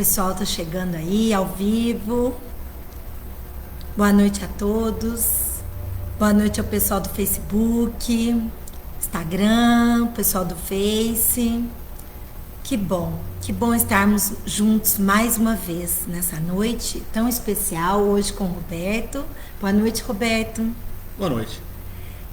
pessoal tá chegando aí ao vivo. Boa noite a todos. Boa noite ao pessoal do Facebook, Instagram, pessoal do Face. Que bom estarmos juntos mais uma vez nessa noite tão especial, hoje com o Roberto. Boa noite, Roberto. Boa noite.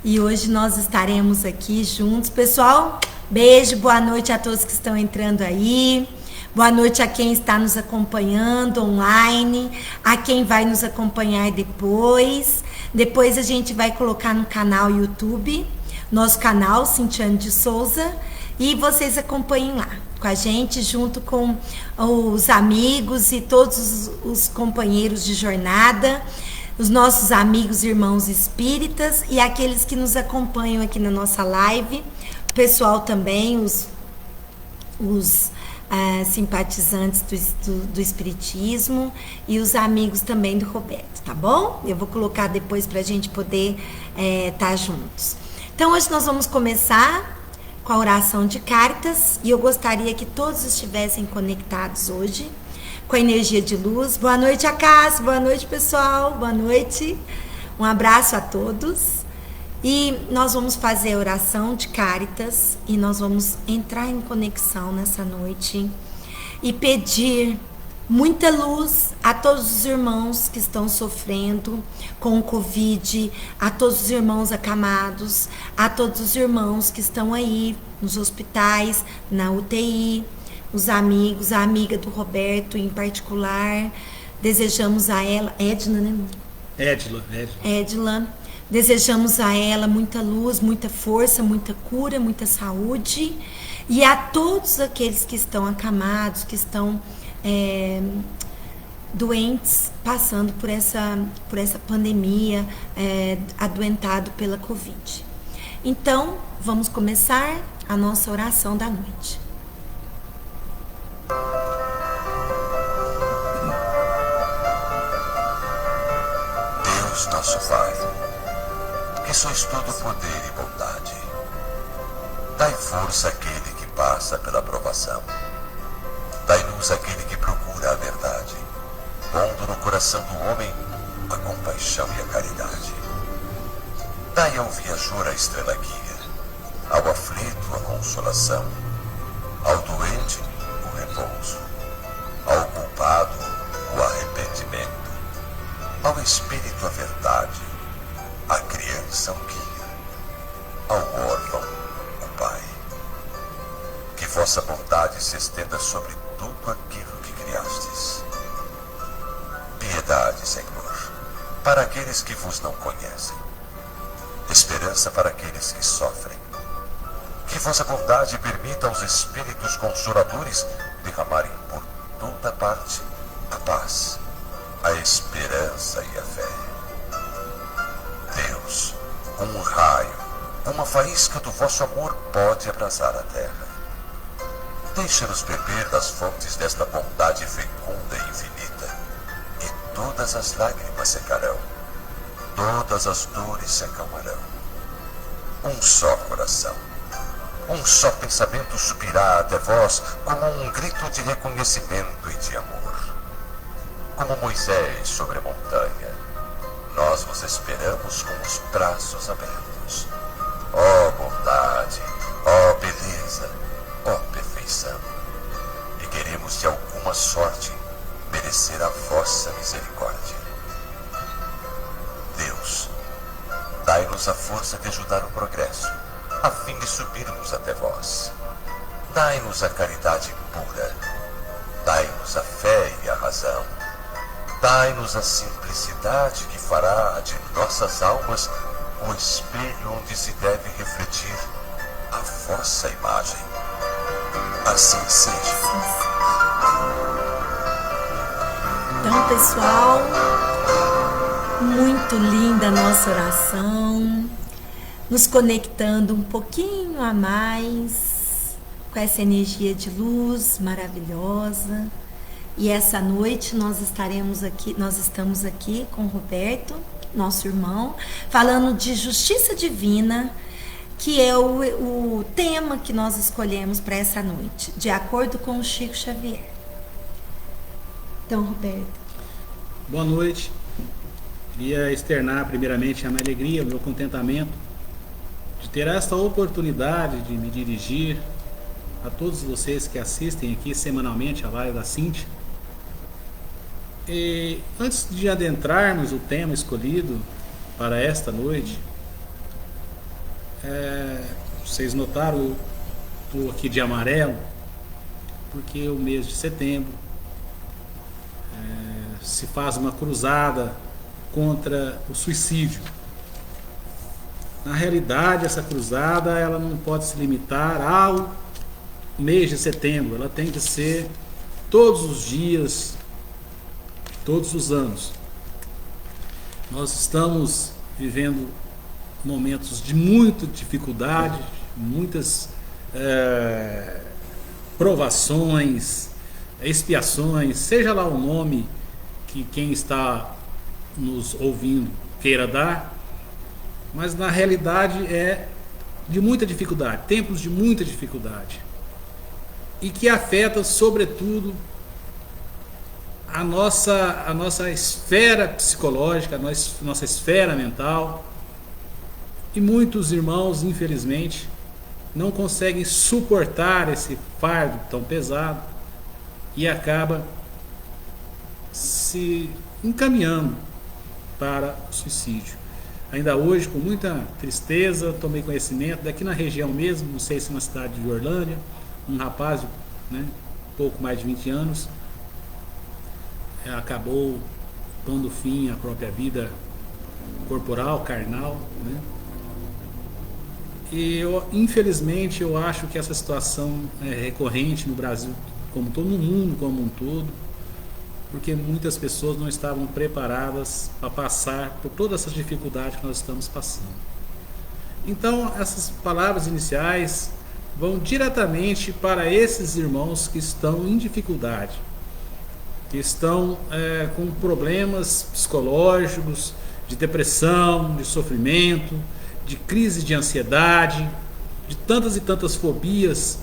E hoje nós estaremos aqui juntos. Pessoal, beijo, boa noite a todos que estão entrando aí. Boa noite a quem está nos acompanhando online, a quem vai nos acompanhar depois. Depois a gente vai colocar no canal YouTube, nosso canal, Cintiane de Souza, e vocês acompanhem lá com a gente, junto com os amigos e todos os companheiros de jornada, os nossos amigos e irmãos espíritas e aqueles que nos acompanham aqui na nossa live, o pessoal também, os simpatizantes do Espiritismo e os amigos também do Roberto, tá bom? Eu vou colocar depois para a gente poder tá juntos. Então hoje nós vamos começar com a oração de cartas e eu gostaria que todos estivessem conectados hoje com a energia de luz. Boa noite, Acácio, boa noite, pessoal, boa noite, um abraço a todos. E nós vamos fazer a oração de Cáritas e nós vamos entrar em conexão nessa noite e pedir muita luz a todos os irmãos que estão sofrendo com o Covid, a todos os irmãos acamados, a todos os irmãos que estão aí nos hospitais, na UTI, os amigos, a amiga do Roberto em particular. Desejamos a ela, Edna, né? Edla. Desejamos a ela muita luz, muita força, muita cura, muita saúde. E a todos aqueles que estão acamados, que estão doentes, passando por essa pandemia, adoentado pela Covid. Então, vamos começar a nossa oração da noite. Deus, nosso Pai, que sois todo poder e bondade, dai força àquele que passa pela provação. Dai luz àquele que procura a verdade, pondo no coração do homem a compaixão e a caridade. Dai ao viajor a estrela guia, ao aflito a consolação, ao doente o repouso, ao culpado o arrependimento, ao espírito a verdade, à criança o guia, ao órfão o pai. Que vossa bondade se estenda sobre tudo aquilo que criastes. Piedade, Senhor, para aqueles que vos não conhecem. Esperança para aqueles que sofrem. Que vossa bondade permita aos espíritos consoladores derramarem por toda parte a paz, a esperança e a fé. Deus, um raio, uma faísca do vosso amor pode abrasar a terra. Deixa-nos beber das fontes desta bondade fecunda e infinita, e todas as lágrimas secarão, todas as dores se acalmarão. Um só coração, um só pensamento subirá até vós como um grito de reconhecimento e de amor. Como Moisés sobre a montanha, nós vos esperamos com os braços abertos. Ó bondade, ó beleza, ó perfeição. E queremos de alguma sorte merecer a vossa misericórdia. Deus, dai-nos a força de ajudar o progresso, a fim de subirmos até vós. Dai-nos a caridade pura, dai-nos a fé e a razão. Dai-nos a simplicidade que fará de nossas almas o espelho onde se deve refletir a vossa imagem. Assim seja. Então, pessoal, muito linda a nossa oração, nos conectando um pouquinho a mais com essa energia de luz maravilhosa. E essa noite nós estamos aqui com o Roberto, nosso irmão, falando de justiça divina, que é o tema que nós escolhemos para essa noite, de acordo com o Chico Xavier. Então, Roberto. Boa noite. Queria externar primeiramente a minha alegria, o meu contentamento de ter esta oportunidade de me dirigir a todos vocês que assistem aqui semanalmente a live da Cíntia. E antes de adentrarmos o tema escolhido para esta noite, vocês notaram, eu estou aqui de amarelo, porque o mês de setembro se faz uma cruzada contra o suicídio. Na realidade, essa cruzada ela não pode se limitar ao mês de setembro, ela tem que ser todos os dias, todos os anos. Nós estamos vivendo momentos de muita dificuldade, muitas provações, expiações, seja lá o nome que quem está nos ouvindo queira dar, mas na realidade é de muita dificuldade, tempos de muita dificuldade, e que afeta sobretudo a nossa esfera psicológica, a nossa esfera mental, e muitos irmãos, infelizmente, não conseguem suportar esse fardo tão pesado e acaba se encaminhando para o suicídio. Ainda hoje, com muita tristeza, tomei conhecimento daqui na região mesmo, não sei se na cidade de Orlândia, um rapaz, pouco mais de 20 anos, acabou pondo fim à própria vida corporal, carnal, E infelizmente eu acho que essa situação é recorrente no Brasil, como todo, no mundo como um todo, porque muitas pessoas não estavam preparadas para passar por todas essas dificuldades que nós estamos passando. Então, essas palavras iniciais vão diretamente para esses irmãos que estão em dificuldade, que estão com problemas psicológicos, de depressão, de sofrimento, de crise de ansiedade, de tantas e tantas fobias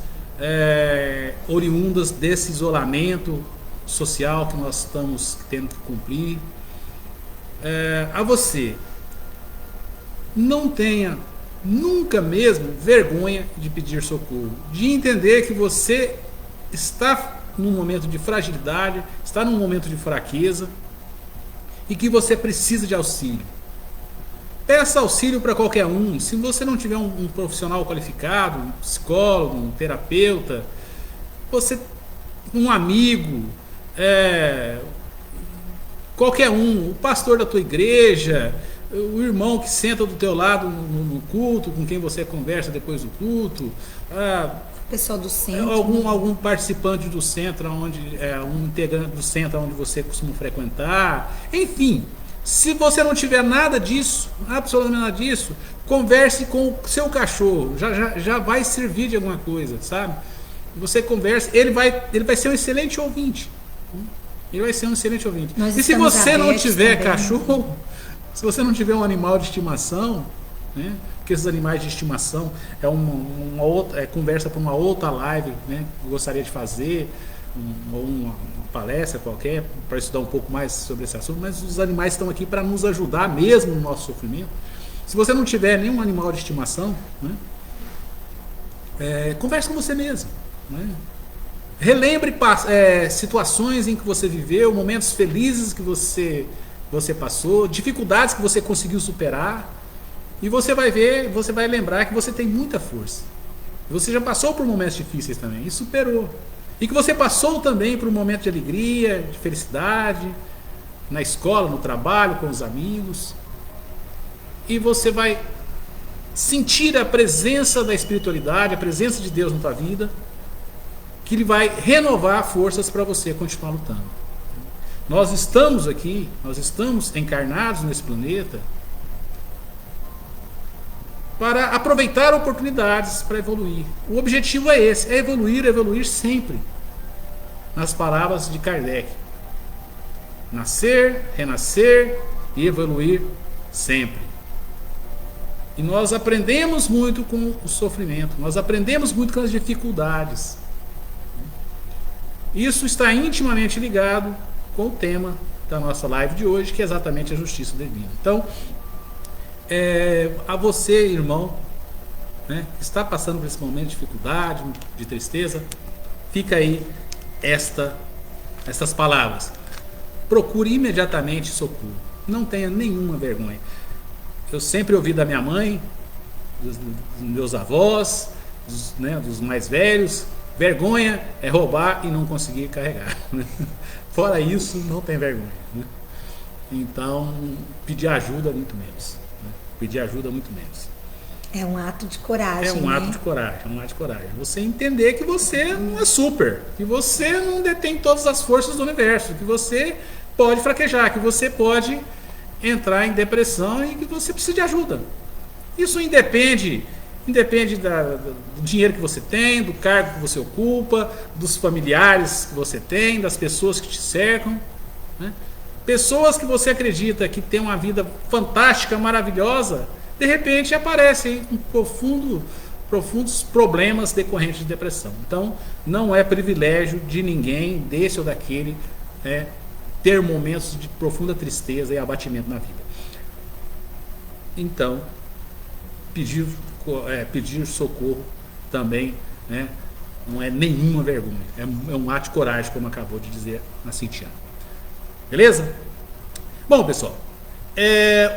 oriundas desse isolamento social que nós estamos tendo que cumprir. A você, não tenha nunca mesmo vergonha de pedir socorro, de entender que você está num momento de fragilidade, está num momento de fraqueza e que você precisa de auxílio. Peça auxílio para qualquer um. Se você não tiver um profissional qualificado, um psicólogo, um terapeuta, um amigo, qualquer um, o pastor da tua igreja, o irmão que senta do teu lado no culto, com quem você conversa depois do culto, pessoal do centro, algum participante do centro, um integrante do centro onde você costuma frequentar, enfim. Se você não tiver nada disso, absolutamente nada disso, converse com o seu cachorro, já vai servir de alguma coisa, sabe? Você conversa, ele vai ser um excelente ouvinte. Ele vai ser um excelente ouvinte. E se você não tiver cachorro, se você não tiver um animal de estimação, porque esses animais de estimação é uma outra, conversa para uma outra live, que eu gostaria de fazer, ou uma palestra qualquer, para estudar um pouco mais sobre esse assunto, mas os animais estão aqui para nos ajudar mesmo no nosso sofrimento. Se você não tiver nenhum animal de estimação, converse com você mesmo. Relembre situações em que você viveu, momentos felizes que você passou, dificuldades que você conseguiu superar, e você vai ver, você vai lembrar que você tem muita força. Você já passou por momentos difíceis também e superou. E que você passou também por um momento de alegria, de felicidade, na escola, no trabalho, com os amigos. E você vai sentir a presença da espiritualidade, a presença de Deus na tua vida, que Ele vai renovar forças para você continuar lutando. Nós estamos aqui, nós estamos encarnados nesse planeta para aproveitar oportunidades para evoluir. O objetivo é esse, é evoluir sempre. Nas palavras de Kardec: nascer, renascer e evoluir sempre. E nós aprendemos muito com o sofrimento, nós aprendemos muito com as dificuldades. Isso está intimamente ligado com o tema da nossa live de hoje, que é exatamente a justiça divina. Então, a você, irmão, né, que está passando por esse momento de dificuldade, de tristeza, fica aí estas palavras. Procure imediatamente socorro. Não tenha nenhuma vergonha. Eu sempre ouvi da minha mãe, dos meus avós, dos mais velhos, vergonha é roubar e não conseguir carregar. Fora isso, não tem vergonha. Né? Então, pedir ajuda muito menos. Né? Pedir ajuda muito menos. É um ato de coragem. É um ato de coragem, é um ato de coragem. Você entender que você não é super, que você não detém todas as forças do universo, que você pode fraquejar, que você pode entrar em depressão e que você precisa de ajuda. Isso independe do dinheiro que você tem, do cargo que você ocupa, dos familiares que você tem, das pessoas que te cercam. Né? Pessoas que você acredita que tem uma vida fantástica, maravilhosa, de repente aparecem com profundos problemas decorrentes de depressão. Então, não é privilégio de ninguém, desse ou daquele, ter momentos de profunda tristeza e abatimento na vida. Então, pedir socorro também, né, não é nenhuma vergonha, é um ato de coragem, como acabou de dizer a Cintiana. Beleza? Bom, pessoal,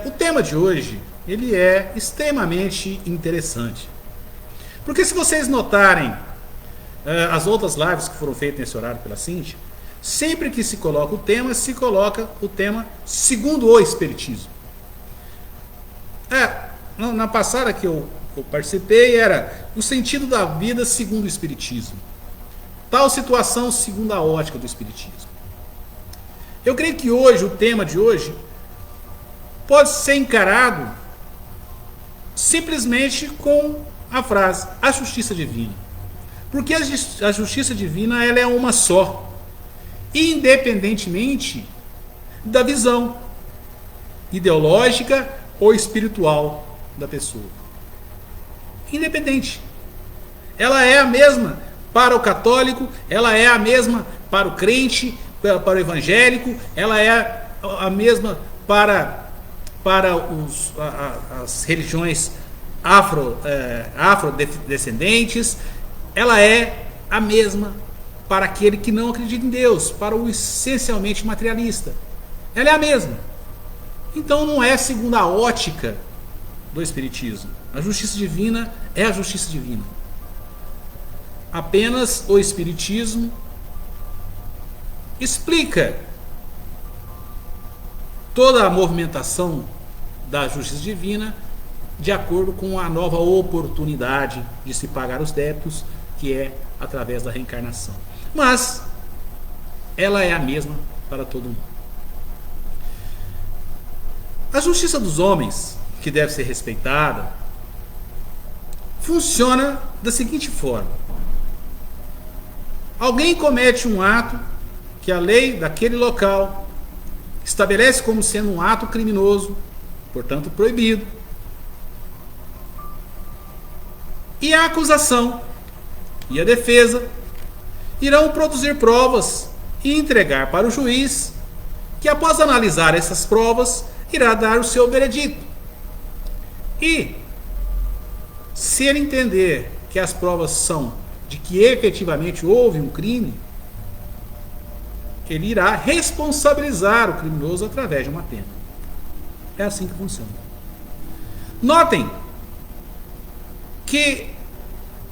o tema de hoje ele é extremamente interessante, porque se vocês notarem as outras lives que foram feitas nesse horário pela Cintia, sempre que se coloca o tema segundo o Espiritismo. Na passada que eu participei era o sentido da vida segundo o Espiritismo. Tal situação segundo a ótica do Espiritismo. Eu creio que hoje, o tema de hoje, pode ser encarado simplesmente com a frase, a justiça divina. Porque a justiça divina ela é uma só. Independentemente da visão ideológica ou espiritual da pessoa. Independente. Ela é a mesma para o católico, ela é a mesma para o crente, para o evangélico, ela é a mesma para as religiões afrodescendentes, ela é a mesma para aquele que não acredita em Deus, para o essencialmente materialista. Ela é a mesma. Então não é segundo a ótica do Espiritismo. A justiça divina é a justiça divina. Apenas o Espiritismo explica toda a movimentação da justiça divina de acordo com a nova oportunidade de se pagar os débitos, que é através da reencarnação. Mas ela é a mesma para todo mundo. A justiça dos homens, que deve ser respeitada, funciona da seguinte forma: alguém comete um ato que a lei daquele local estabelece como sendo um ato criminoso, portanto proibido, e a acusação e a defesa irão produzir provas e entregar para o juiz, que após analisar essas provas irá dar o seu veredito. E se ele entender que as provas são de que efetivamente houve um crime, ele irá responsabilizar o criminoso através de uma pena. É assim que funciona. Notem que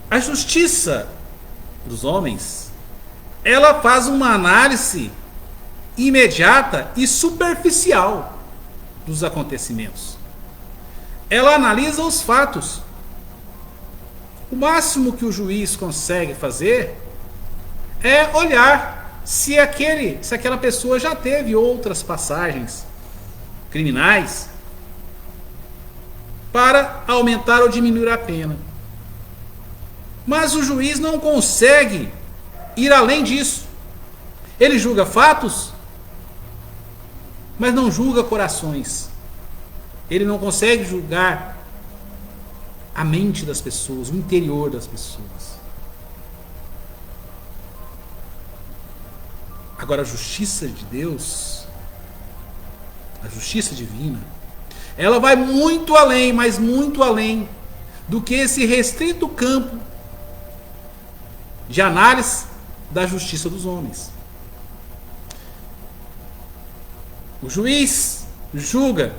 a justiça dos homens, ela faz uma análise imediata e superficial dos acontecimentos. Ela analisa os fatos. O máximo que o juiz consegue fazer é olhar se aquela pessoa já teve outras passagens criminais para aumentar ou diminuir a pena. Mas o juiz não consegue ir além disso. Ele julga fatos, mas não julga corações. Ele não consegue julgar a mente das pessoas, o interior das pessoas. A Agora, a justiça de Deus, a justiça divina, ela vai muito além, mas muito além do que esse restrito campo de análise da justiça dos homens. O juiz julga,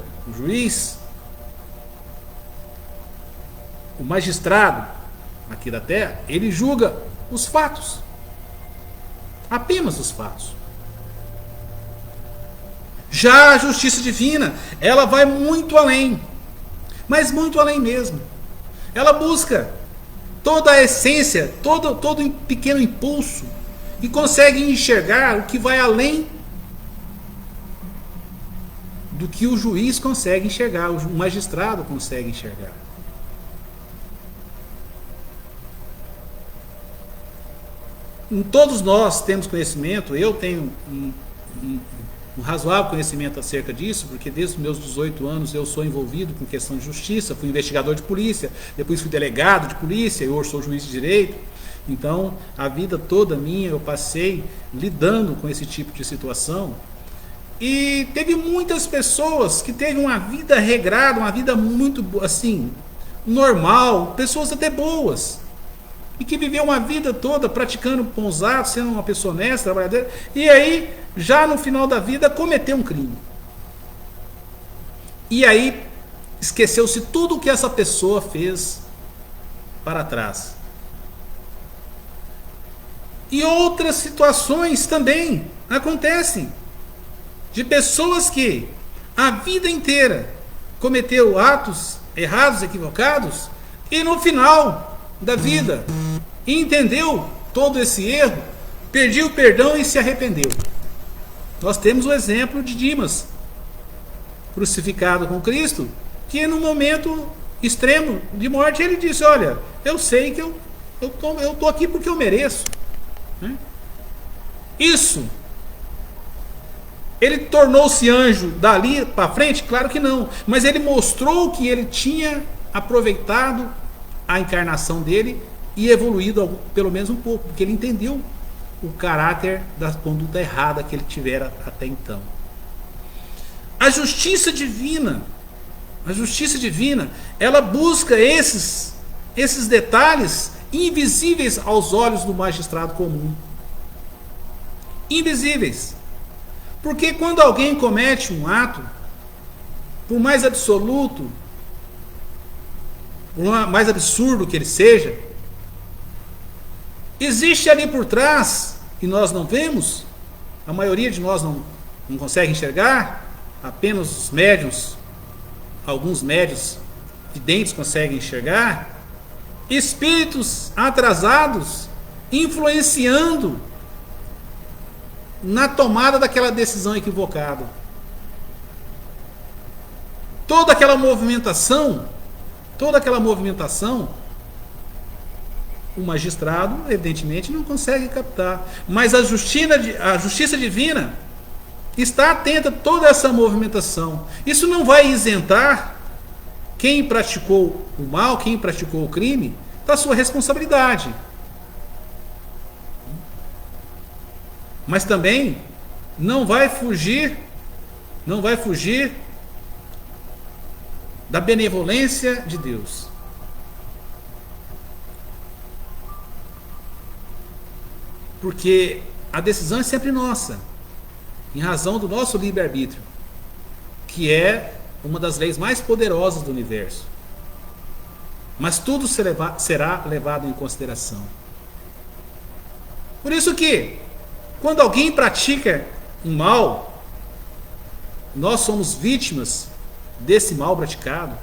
o magistrado aqui da terra, ele julga os fatos, apenas os fatos. Já a justiça divina, ela vai muito além, mas muito além mesmo. Ela busca toda a essência, todo pequeno impulso, e consegue enxergar o que vai além do que o juiz consegue enxergar, o magistrado consegue enxergar. Todos nós temos conhecimento, eu tenho um razoável conhecimento acerca disso, porque desde os meus 18 anos eu sou envolvido com questão de justiça, fui investigador de polícia, depois fui delegado de polícia, e hoje sou juiz de direito. Então, a vida toda minha eu passei lidando com esse tipo de situação. E teve muitas pessoas que teve uma vida regrada, uma vida muito assim, normal, pessoas até boas, e que viveu uma vida toda praticando bons atos, sendo uma pessoa honesta, trabalhadora, e aí, já no final da vida, cometeu um crime. E aí, esqueceu-se tudo o que essa pessoa fez para trás. E outras situações também acontecem, de pessoas que a vida inteira cometeu atos errados, equivocados, e no final da vida entendeu todo esse erro, pediu perdão e se arrependeu. Nós temos o exemplo de Dimas, crucificado com Cristo, que no momento extremo de morte ele disse: olha, eu sei que eu estou aqui porque eu mereço. Isso, ele tornou-se anjo dali para frente? Claro que não, mas ele mostrou que ele tinha aproveitado a encarnação dele e evoluído pelo menos um pouco, porque ele entendeu o caráter da conduta errada que ele tivera até então. A justiça divina, ela busca esses detalhes invisíveis aos olhos do magistrado comum. Invisíveis. Porque quando alguém comete um ato, por mais absoluto, por mais absurdo que ele seja, existe ali por trás, e nós não vemos, a maioria de nós não consegue enxergar, apenas os médiuns, alguns médiuns videntes conseguem enxergar, espíritos atrasados influenciando na tomada daquela decisão equivocada. Toda aquela movimentação, o magistrado, evidentemente, não consegue captar. Mas a justiça divina está atenta a toda essa movimentação. Isso não vai isentar quem praticou o mal, quem praticou o crime, da sua responsabilidade. Mas também não vai fugir da benevolência de Deus. Porque a decisão é sempre nossa, em razão do nosso livre-arbítrio, que é uma das leis mais poderosas do universo. Mas tudo será levado em consideração. Por isso que, quando alguém pratica um mal, nós somos vítimas desse mal praticado.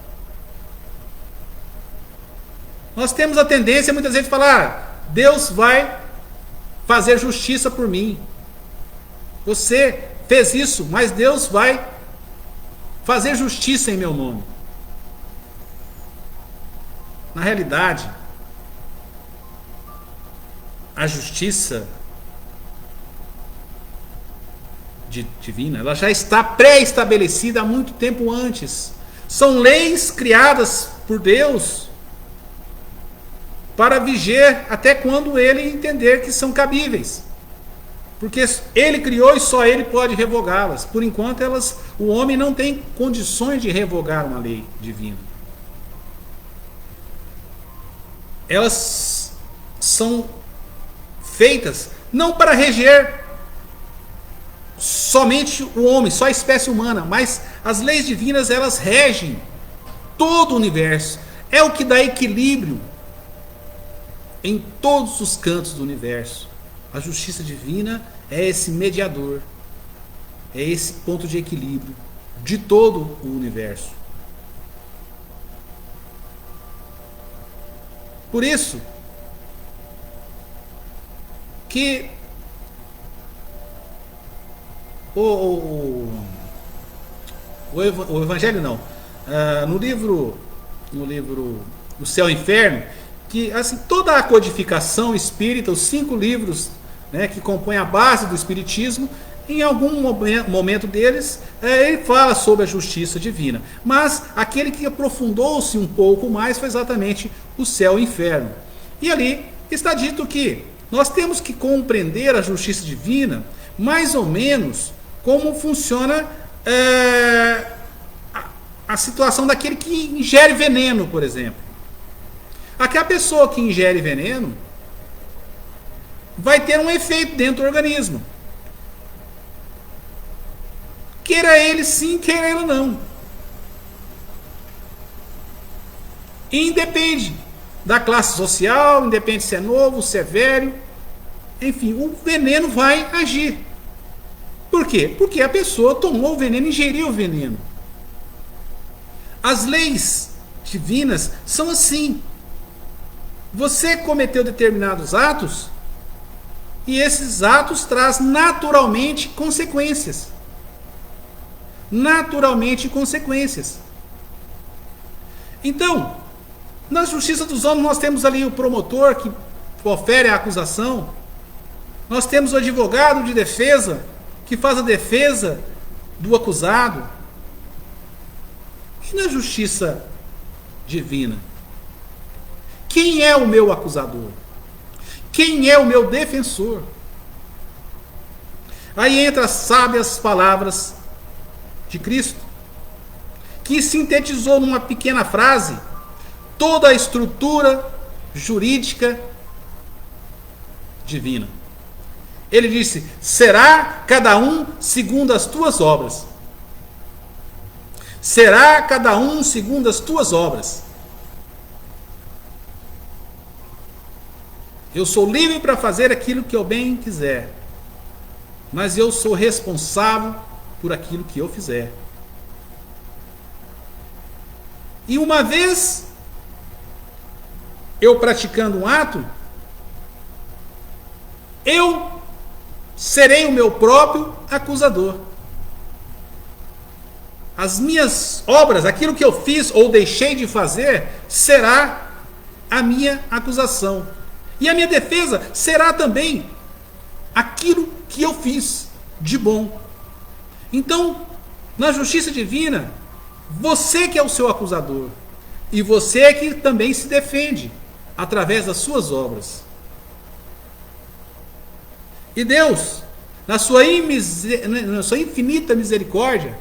Nós temos a tendência muitas vezes de falar: Deus vai fazer justiça por mim. Você fez isso, mas Deus vai fazer justiça em meu nome. Na realidade, a justiça divina, ela já está pré-estabelecida há muito tempo antes. São leis criadas por Deus para viger até quando ele entender que são cabíveis. Porque ele criou e só ele pode revogá-las. Por enquanto, o homem não tem condições de revogar uma lei divina. Elas são feitas não para reger somente o homem, só a espécie humana, mas as leis divinas, elas regem todo o universo. É o que dá equilíbrio em todos os cantos do universo. A justiça divina é esse mediador, é esse ponto de equilíbrio de todo o universo. Por isso que o Evangelho não, no livro O Céu e o Inferno, que assim, toda a codificação espírita, os 5 livros, né, que compõem a base do espiritismo, em algum momento deles, ele fala sobre a justiça divina. Mas aquele que aprofundou-se um pouco mais foi exatamente o céu e o inferno. E ali está dito que nós temos que compreender a justiça divina mais ou menos como funciona a situação daquele que ingere veneno, por exemplo. Aquela pessoa que ingere veneno vai ter um efeito dentro do organismo. Queira ele sim, queira ele não. E independe da classe social, independe se é novo, se é velho. Enfim, o veneno vai agir. Por quê? Porque a pessoa tomou o veneno, ingeriu o veneno. As leis divinas são assim. Você cometeu determinados atos e esses atos trazem naturalmente consequências. Naturalmente consequências. Então, na justiça dos homens nós temos ali o promotor que profere a acusação. Nós temos o advogado de defesa que faz a defesa do acusado. E na justiça divina? Quem é o meu acusador? Quem é o meu defensor? Aí entra as sábias palavras de Cristo, que sintetizou numa pequena frase toda a estrutura jurídica divina. Ele disse: será cada um segundo as tuas obras. Será cada um segundo as tuas obras. Eu sou livre para fazer aquilo que eu bem quiser, mas eu sou responsável por aquilo que eu fizer. E uma vez eu praticando um ato, eu serei o meu próprio acusador. As minhas obras, aquilo que eu fiz ou deixei de fazer, será a minha acusação. E a minha defesa será também aquilo que eu fiz de bom. Então, na justiça divina, você que é o seu acusador, e você que também se defende através das suas obras. E Deus, na sua infinita misericórdia,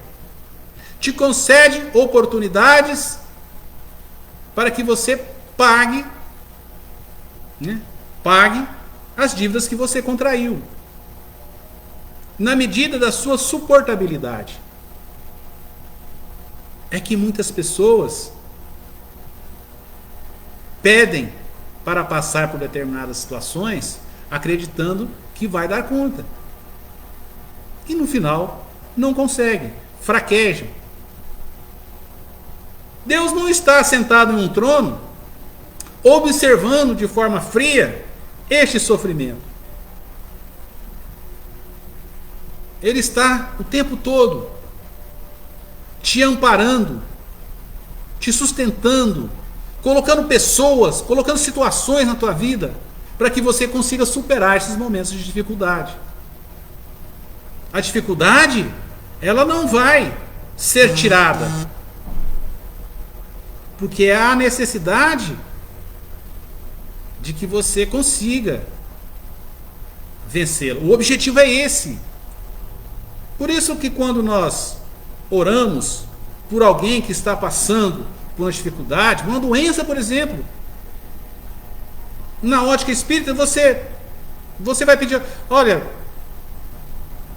te concede oportunidades para que você pague as dívidas que você contraiu, na medida da sua suportabilidade. É que muitas pessoas pedem para passar por determinadas situações acreditando que vai dar conta, e no final não conseguem, fraquejam. Deus não está sentado em um trono observando de forma fria este sofrimento. Ele está o tempo todo te amparando, te sustentando, colocando pessoas, colocando situações na tua vida para que você consiga superar esses momentos de dificuldade. A dificuldade, ela não vai ser tirada, porque há necessidade de que você consiga vencê-lo. O objetivo é esse. Por isso que quando nós oramos por alguém que está passando por uma dificuldade, uma doença, por exemplo, na ótica espírita, você vai pedir: olha,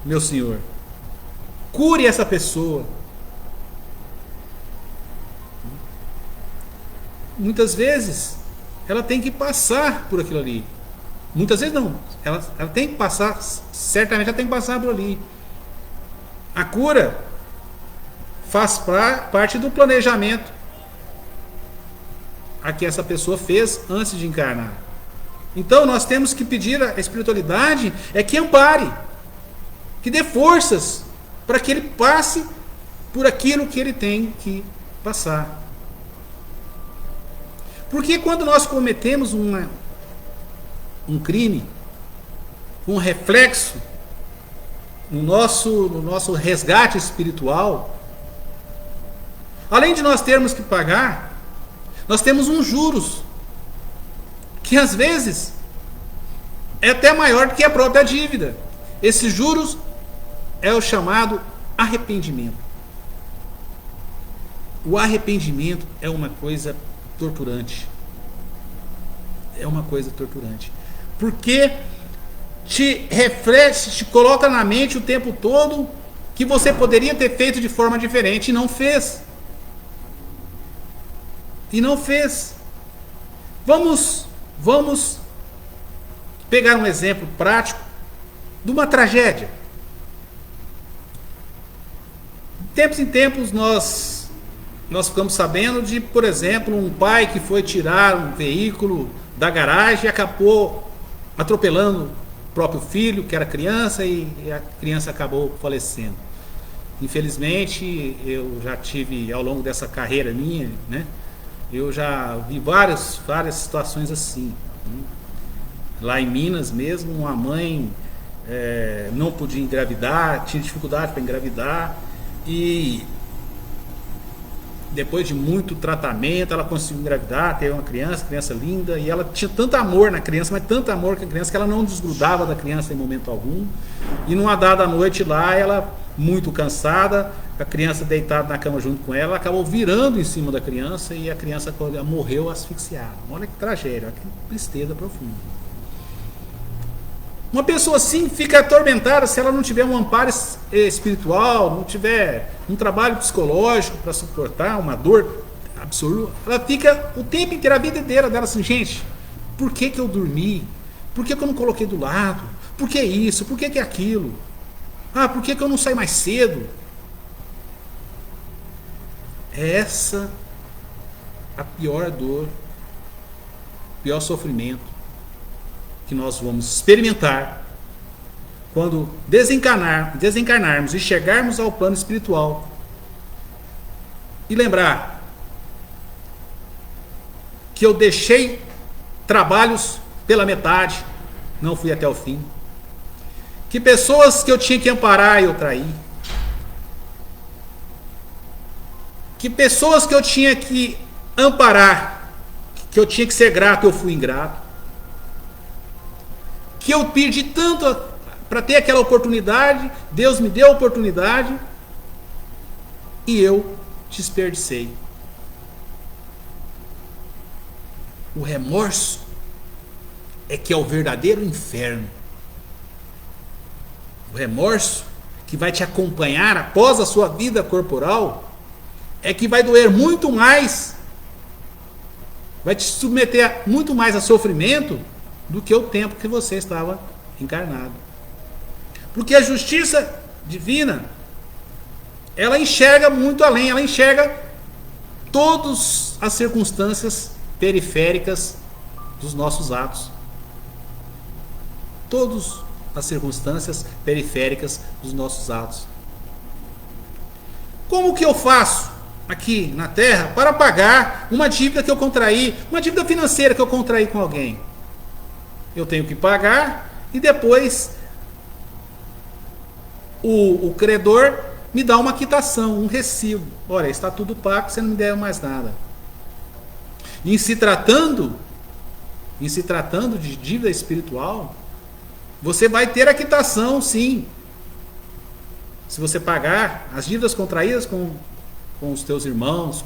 meu Senhor, cure essa pessoa. Muitas vezes ela tem que passar por aquilo ali. Muitas vezes não. Ela tem que passar, certamente ela tem que passar por ali. A cura faz parte do planejamento a que essa pessoa fez antes de encarnar. Então nós temos que pedir à espiritualidade que ampare, que dê forças para que ele passe por aquilo que ele tem que passar. Porque quando nós cometemos um crime, um reflexo no nosso resgate espiritual, além de nós termos que pagar, nós temos uns juros que às vezes é até maior do que a própria dívida. Esses juros é o chamado arrependimento. O arrependimento é uma coisa torturante. É uma coisa torturante. Porque te reflete, te coloca na mente o tempo todo que você poderia ter feito de forma diferente e não fez. E não fez. Vamos pegar um exemplo prático de uma tragédia. De tempos em tempos nós ficamos sabendo de, por exemplo, um pai que foi tirar um veículo da garagem e acabou atropelando o próprio filho, que era criança, e a criança acabou falecendo. Infelizmente, eu já tive, ao longo dessa carreira minha, né, eu já vi várias situações assim. Lá em Minas mesmo, uma mãe não podia engravidar, tinha dificuldade para engravidar, e depois de muito tratamento ela conseguiu engravidar, teve uma criança linda, e ela tinha tanto amor na criança, mas tanto amor com a criança, que ela não desgrudava da criança em momento algum. E numa dada noite lá, ela, muito cansada, a criança deitada na cama junto com ela, acabou virando em cima da criança, e a criança morreu asfixiada. Olha que tragédia, olha que tristeza profunda. Uma pessoa assim fica atormentada se ela não tiver um amparo espiritual, não tiver um trabalho psicológico para suportar uma dor absoluta. Ela fica o tempo inteiro, a vida inteira dela assim: gente, por que eu dormi? Por que eu não coloquei do lado? Por que isso? Por que aquilo? Por que eu não saí mais cedo? Essa a pior dor, o pior sofrimento que nós vamos experimentar quando desencarnarmos e chegarmos ao plano espiritual. E lembrar que eu deixei trabalhos pela metade, não fui até o fim. Que pessoas que eu tinha que amparar eu traí. Que pessoas que eu tinha que amparar, que eu tinha que ser grato, eu fui ingrato. Que eu perdi tanto para ter aquela oportunidade, Deus me deu a oportunidade e eu desperdicei. O remorso é que é o verdadeiro inferno. O remorso que vai te acompanhar após a sua vida corporal é que vai doer muito mais, vai te submeter muito mais a sofrimento do que o tempo que você estava encarnado. Porque a justiça divina, ela enxerga muito além, ela enxerga todas as circunstâncias periféricas dos nossos atos. Todas as circunstâncias periféricas dos nossos atos. Como que eu faço aqui na Terra para pagar uma dívida que eu contraí, uma dívida financeira que eu contraí com alguém? Eu tenho que pagar e depois o credor me dá uma quitação, um recibo. Olha, está tudo pago, você não me deve mais nada. Em se tratando de dívida espiritual, Você vai ter a quitação, sim. Se você pagar as dívidas contraídas com os teus irmãos,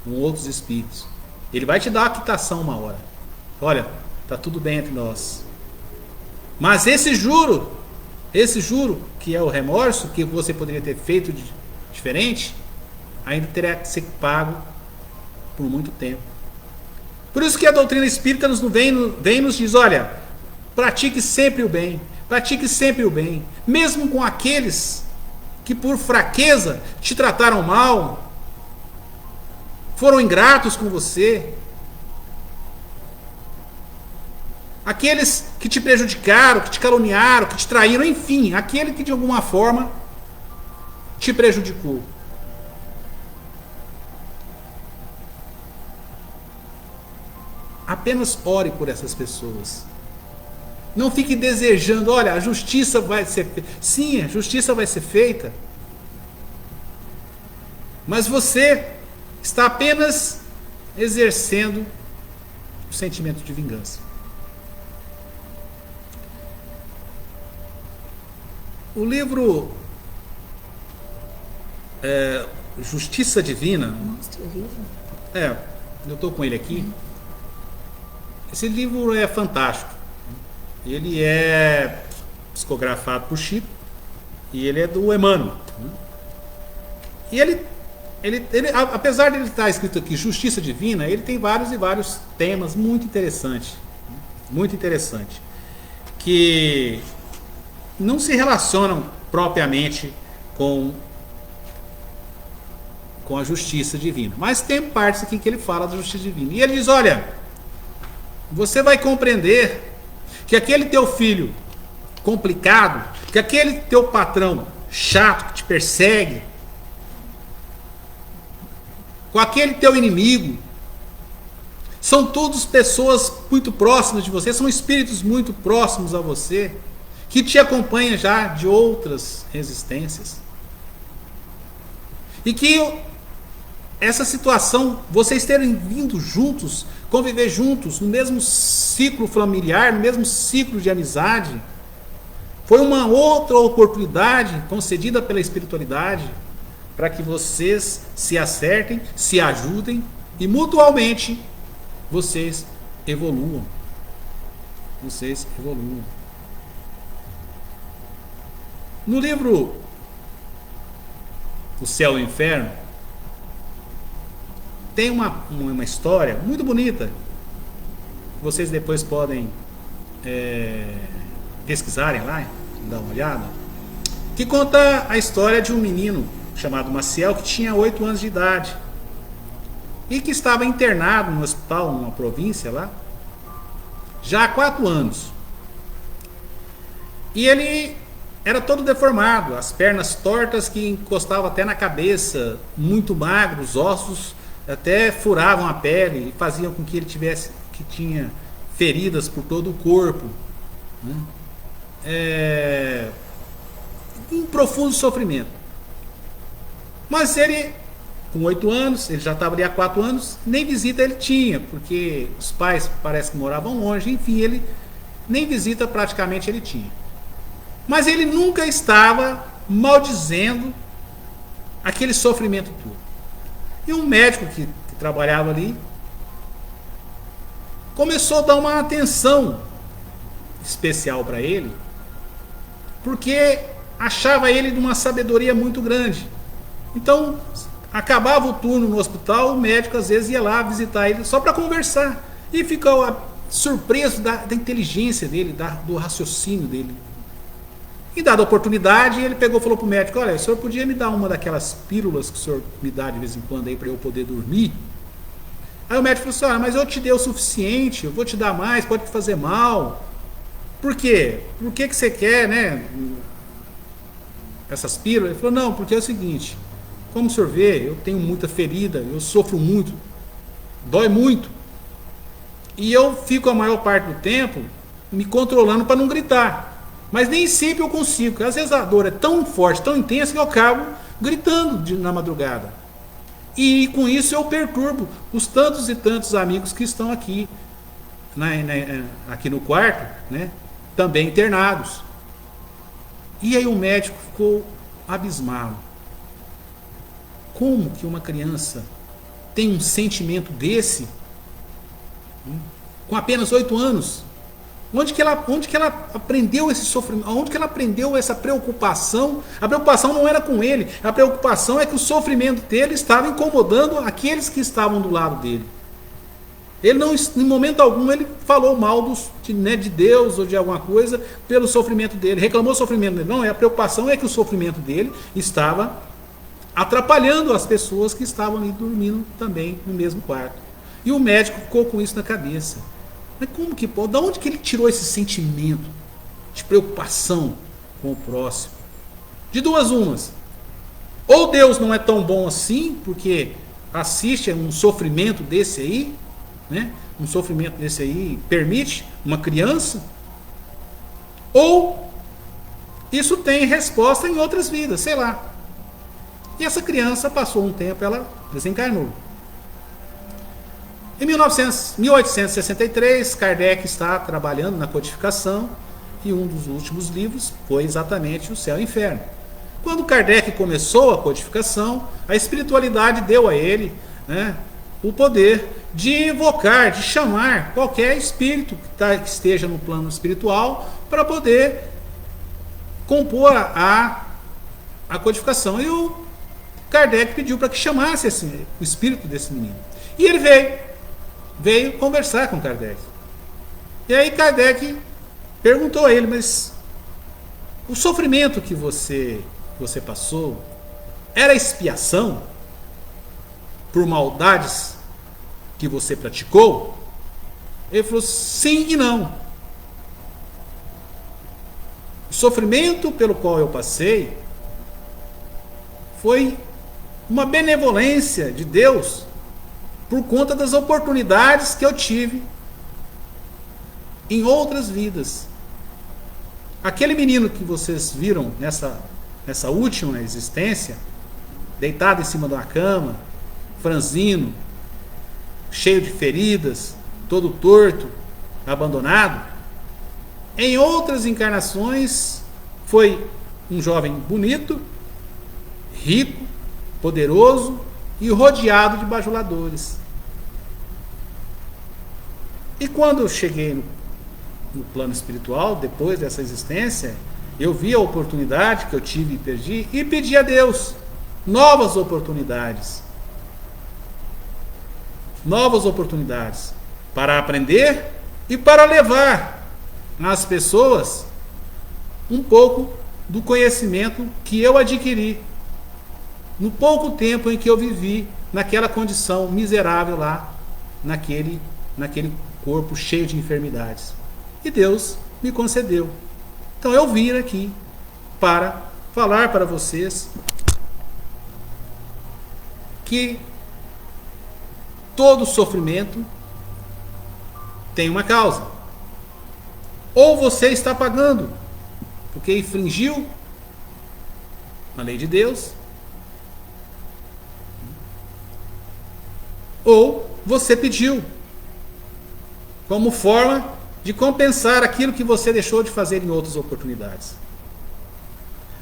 com outros espíritos. Ele vai te dar a quitação uma hora. Olha, está tudo bem entre nós. Mas esse juro, que é o remorso, que você poderia ter feito diferente, ainda terá que ser pago por muito tempo. Por isso que a doutrina espírita vem nos diz, olha, pratique sempre o bem, mesmo com aqueles que por fraqueza te trataram mal, foram ingratos com você, aqueles que te prejudicaram, que te caluniaram, que te traíram, enfim, aquele que de alguma forma te prejudicou. Apenas ore por essas pessoas. Não fique desejando, olha, a justiça vai ser feita. Sim, a justiça vai ser feita. Mas você está apenas exercendo o sentimento de vingança. O livro Justiça Divina. Mostra o livro. Eu estou com ele aqui. Esse livro é fantástico. Ele é psicografado por Chico e ele é do Emmanuel. E ele, apesar de ele estar escrito aqui Justiça Divina, ele tem vários e vários temas muito interessantes, que não se relacionam propriamente com a justiça divina, mas tem partes aqui que ele fala da justiça divina. E ele diz, olha, você vai compreender que aquele teu filho complicado, que aquele teu patrão chato que te persegue, com aquele teu inimigo, são todos pessoas muito próximas de você, são espíritos muito próximos a você, que te acompanham já de outras existências. E que essa situação, vocês terem vindo juntos, conviver juntos, no mesmo ciclo familiar, no mesmo ciclo de amizade, foi uma outra oportunidade concedida pela espiritualidade para que vocês se acertem, se ajudem e mutualmente vocês evoluam. No livro O Céu e o Inferno, tem uma história muito bonita. Vocês depois podem pesquisarem lá, dar uma olhada, que conta a história de um menino chamado Maciel, que tinha 8 anos de idade e que estava internado no hospital, numa província lá, já há 4 anos. E ele era todo deformado, as pernas tortas que encostavam até na cabeça, muito magro, os ossos até furavam a pele e faziam com que ele tinha feridas por todo o corpo, né? Um profundo sofrimento. Mas ele, com 8 anos, ele já estava ali há 4 anos, nem visita ele tinha, porque os pais parece que moravam longe, enfim, ele nem visita praticamente ele tinha. Mas ele nunca estava maldizendo aquele sofrimento todo. E um médico que trabalhava ali começou a dar uma atenção especial para ele, porque achava ele de uma sabedoria muito grande. Então, acabava o turno no hospital, o médico às vezes ia lá visitar ele só para conversar. E ficou surpreso da inteligência dele, do raciocínio dele. Em dada oportunidade, ele pegou e falou para o médico, olha, o senhor podia me dar uma daquelas pílulas que o senhor me dá de vez em quando aí para eu poder dormir? Aí o médico falou assim, olha, mas eu te dei o suficiente, eu vou te dar mais, pode te fazer mal. Por quê? Por que você quer, né, essas pílulas? Ele falou, não, porque é o seguinte, como o senhor vê, eu tenho muita ferida, eu sofro muito, dói muito. E eu fico a maior parte do tempo me controlando para não gritar. Mas nem sempre eu consigo, porque às vezes a dor é tão forte, tão intensa, que eu acabo gritando na madrugada. E com isso eu perturbo os tantos e tantos amigos que estão aqui, aqui no quarto, né? também internados. E aí o médico ficou abismado. Como que uma criança tem um sentimento desse com apenas 8 anos? Onde que ela aprendeu esse sofrimento? Onde que ela aprendeu essa preocupação? A preocupação não era com ele. A preocupação é que o sofrimento dele estava incomodando aqueles que estavam do lado dele. Ele não, em momento algum, ele falou mal de Deus ou de alguma coisa pelo sofrimento dele. Reclamou do sofrimento dele. Não, a preocupação é que o sofrimento dele estava atrapalhando as pessoas que estavam ali dormindo também no mesmo quarto. E o médico ficou com isso na cabeça. Mas como que pode? Da onde que ele tirou esse sentimento de preocupação com o próximo? De duas umas. Ou Deus não é tão bom assim, porque assiste a um sofrimento desse aí, né? Um sofrimento desse aí permite uma criança. Ou isso tem resposta em outras vidas, sei lá. E essa criança passou um tempo, ela desencarnou. Em 1863, Kardec está trabalhando na codificação e um dos últimos livros foi exatamente O Céu e o Inferno. Quando Kardec começou a codificação, a espiritualidade deu a ele, né, o poder de invocar, de chamar qualquer espírito que esteja no plano espiritual para poder compor a codificação. E o Kardec pediu para que chamasse o espírito desse menino. E ele veio conversar com Kardec. E aí Kardec perguntou a ele, mas o sofrimento que você passou era expiação por maldades que você praticou? Ele falou sim e não. O sofrimento pelo qual eu passei foi uma benevolência de Deus por conta das oportunidades que eu tive em outras vidas. Aquele menino que vocês viram nessa última existência, deitado em cima de uma cama, franzino, cheio de feridas, todo torto, abandonado, em outras encarnações foi um jovem bonito, rico, poderoso e rodeado de bajuladores. E quando eu cheguei no plano espiritual, depois dessa existência, eu vi a oportunidade que eu tive e perdi e pedi a Deus novas oportunidades. Novas oportunidades para aprender e para levar às pessoas um pouco do conhecimento que eu adquiri no pouco tempo em que eu vivi naquela condição miserável lá, naquele corpo cheio de enfermidades. E Deus me concedeu. Então eu vim aqui para falar para vocês que todo sofrimento tem uma causa. Ou você está pagando porque infringiu a lei de Deus, ou você pediu como forma de compensar aquilo que você deixou de fazer em outras oportunidades.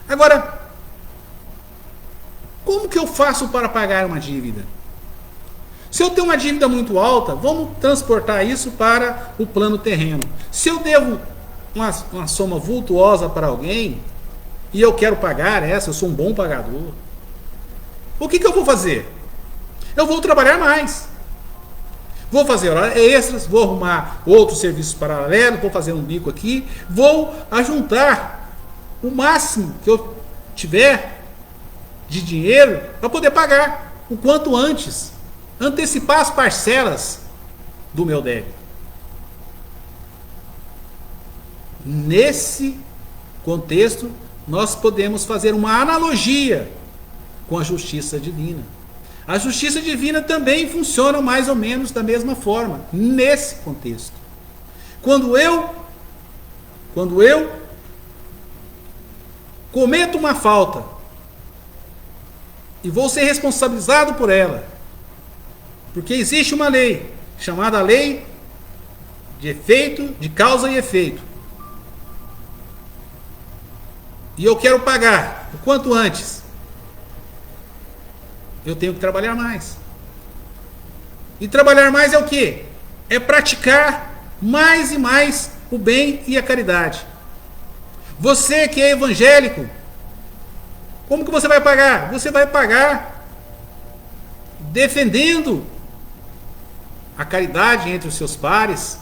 Agora, como que eu faço para pagar uma dívida? Se eu tenho uma dívida muito alta, vamos transportar isso para o plano terreno. Se eu devo uma soma vultuosa para alguém e eu quero pagar essa, eu sou um bom pagador, o que eu vou fazer? Eu vou trabalhar mais. Vou fazer horários extras, vou arrumar outros serviços paralelos, vou fazer um bico aqui, vou ajuntar o máximo que eu tiver de dinheiro para poder pagar o quanto antes, antecipar as parcelas do meu débito. Nesse contexto, nós podemos fazer uma analogia com a justiça divina. A justiça divina também funciona mais ou menos da mesma forma, nesse contexto. Quando eu cometo uma falta e vou ser responsabilizado por ela, porque existe uma lei chamada lei de efeito, de causa e efeito. e eu quero pagar o quanto antes, eu tenho que trabalhar mais. E trabalhar mais é o quê? É praticar mais e mais o bem e a caridade. Você que é evangélico, como que você vai pagar? Você vai pagar defendendo a caridade entre os seus pares,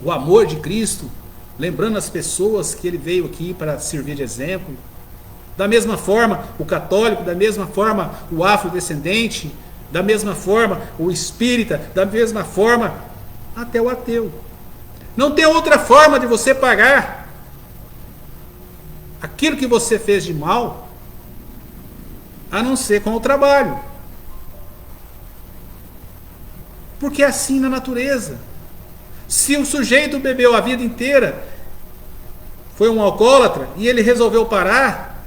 o amor de Cristo, lembrando as pessoas que ele veio aqui para servir de exemplo. Da mesma forma, o católico, da mesma forma, o afrodescendente, da mesma forma, o espírita, da mesma forma, até o ateu. Não tem outra forma de você pagar aquilo que você fez de mal, a não ser com o trabalho. Porque é assim na natureza. Se o sujeito bebeu a vida inteira, foi um alcoólatra, e ele resolveu parar,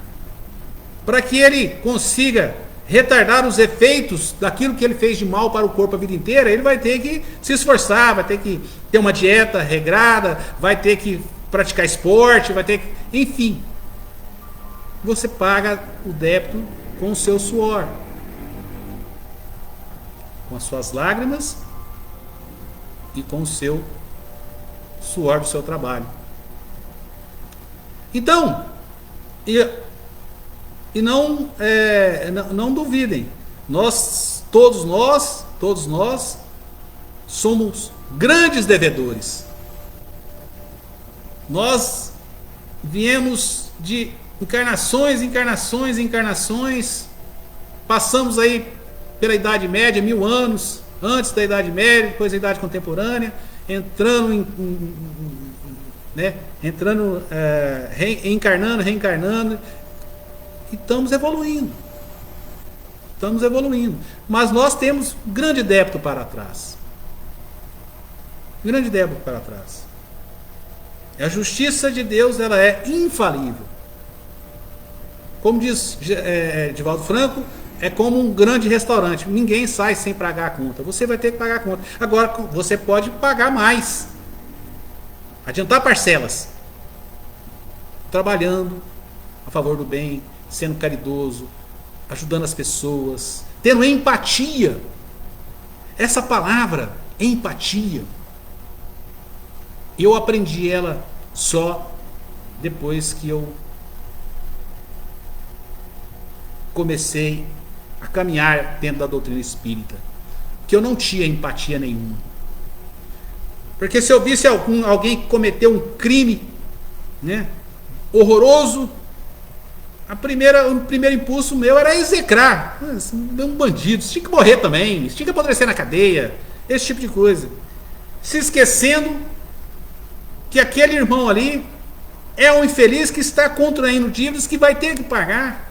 para que ele consiga retardar os efeitos daquilo que ele fez de mal para o corpo a vida inteira, ele vai ter que se esforçar, vai ter que ter uma dieta regrada, vai ter que praticar esporte, vai ter que... Enfim, você paga o débito com o seu suor, com as suas lágrimas e com o seu suor do seu trabalho. Então, não duvidem, todos nós somos grandes devedores. Nós viemos de encarnações, passamos aí pela Idade Média, 1000 anos, antes da Idade Média, depois da Idade Contemporânea, reencarnando, e estamos evoluindo. Mas nós temos grande débito para trás. A justiça de Deus, ela é infalível. Como diz Divaldo Franco, é como um grande restaurante. Ninguém sai sem pagar a conta. Você vai ter que pagar a conta. Agora, você pode pagar mais. Adiantar parcelas. Trabalhando a favor do bem, sendo caridoso, ajudando as pessoas, tendo empatia. Essa palavra, empatia, eu aprendi ela só depois que eu comecei a caminhar dentro da doutrina espírita, que eu não tinha empatia nenhuma. Porque se eu visse alguém que cometeu um crime, né, horroroso, o primeiro impulso meu era execrar. Um bandido, isso tinha que morrer também, isso tinha que apodrecer na cadeia, esse tipo de coisa. Se esquecendo que aquele irmão ali é um infeliz que está contraindo dívidas que vai ter que pagar.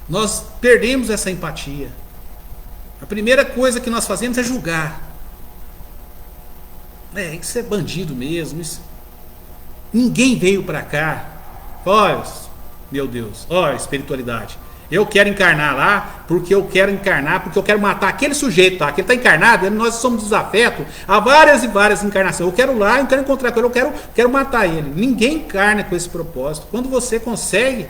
Nós perdemos essa empatia. A primeira coisa que nós fazemos é julgar. Isso é bandido mesmo. Ninguém veio para cá. Olha, meu Deus, olha a espiritualidade. Eu quero encarnar lá porque eu quero matar aquele sujeito, tá? Que ele está encarnado, nós somos desafetos há várias e várias encarnações. Eu quero lá, eu quero encontrar com ele, eu quero matar ele. Ninguém encarna com esse propósito. Quando você consegue